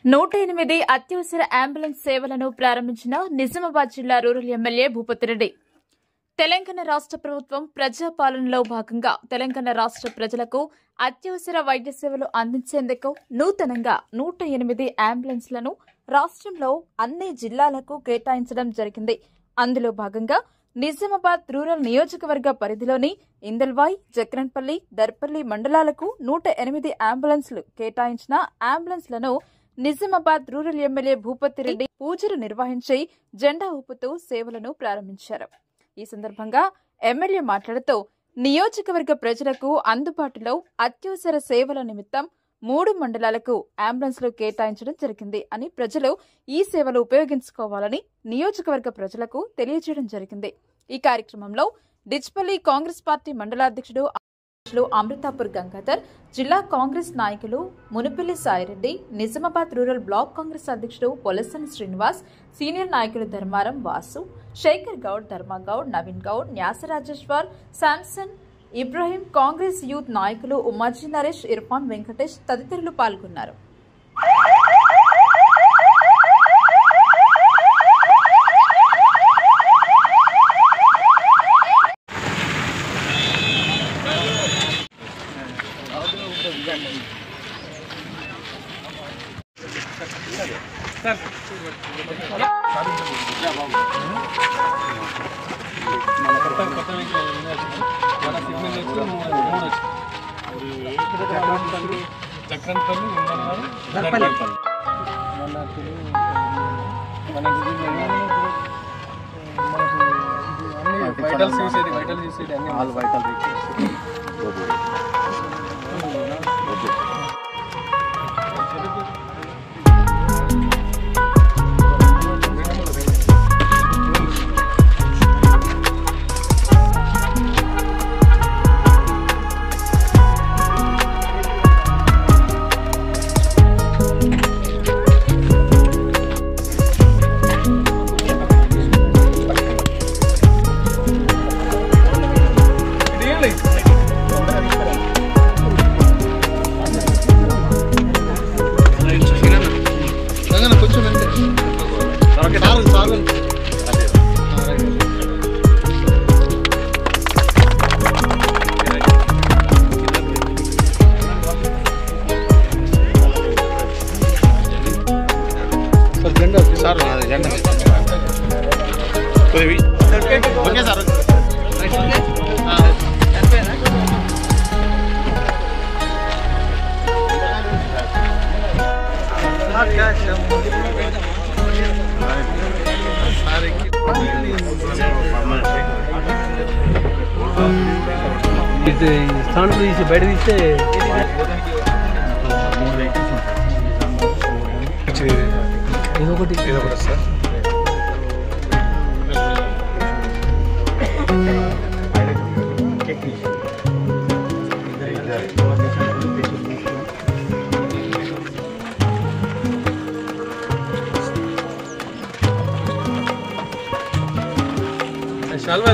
108 అత్యవసర అంబులెన్స్ సేవలను ప్రారంభించిన నిజామాబాద్ జిల్లా రూరల్ ఎమ్మెల్యే భూపతిరెడ్డి. తెలంగాణ రాష్ట్ర ప్రభుత్వం ప్రజాపాలనలో భాగంగా తెలంగాణ రాష్ట్ర ప్రజలకు అత్యవసర వైద్య సేవలు అందించేందుకు నూతనంగా 108 అంబులెన్స్లను రాష్ట్రంలో అన్ని జిల్లాలకు కేటాయించడం జరిగింది. అందులో భాగంగా నిజామాబాద్ రూరల్ నియోజకవర్గ పరిధిలోని ఇందల్వాయి, జక్రన్పల్లి, దర్పల్లి మండలాలకు 108 అంబులెన్స్లు కేటాయించిన అంబులెన్స్లను నిజామాబాద్ రూరల్ ఎమ్మెల్యే భూపతిరెడ్డి పూజలు నిర్వహించి జెండా ఊపుతూ సేవలను ప్రారంభించారు. ఈ సందర్భంగా ఎమ్మెల్యే మాట్లాడుతూ నియోజకవర్గ ప్రజలకు అందుబాటులో అత్యవసర సేవల నిమిత్తం 3 మండలాలకు అంబులెన్స్లు కేటాయించడం జరిగింది అని, ప్రజలు ఈ సేవలు ఉపయోగించుకోవాలని నియోజకవర్గ ప్రజలకు తెలియజేయడం జరిగింది. ఈ కార్యక్రమంలో డిచ్పల్లి కాంగ్రెస్ పార్టీ మండలాధ్యక్షుడు అమృతాపూర్ గంగాధర్, జిల్లా కాంగ్రెస్ నాయకులు మునిపిల్లి సాయిరెడ్డి, నిజామాబాద్ రూరల్ బ్లాక్ కాంగ్రెస్ అధ్యక్షుడు పొలసని శ్రీనివాస్, సీనియర్ నాయకులు ధర్మారం వాసు, శేఖర్ గౌడ్, ధర్మగౌడ్, నవీన్ గౌడ్, న్యాసరాజేశ్వర్, శాంసన్, ఇబ్రాహీం, కాంగ్రెస్ యూత్ నాయకులు ఉమాజీ నరేష్, ఇర్ఫాన్, వెంకటేష్ తదితరులు పాల్గొన్నారు. స్థానం తీసి బయట తీస్తే ఇదొకటి సార్. శాల్వా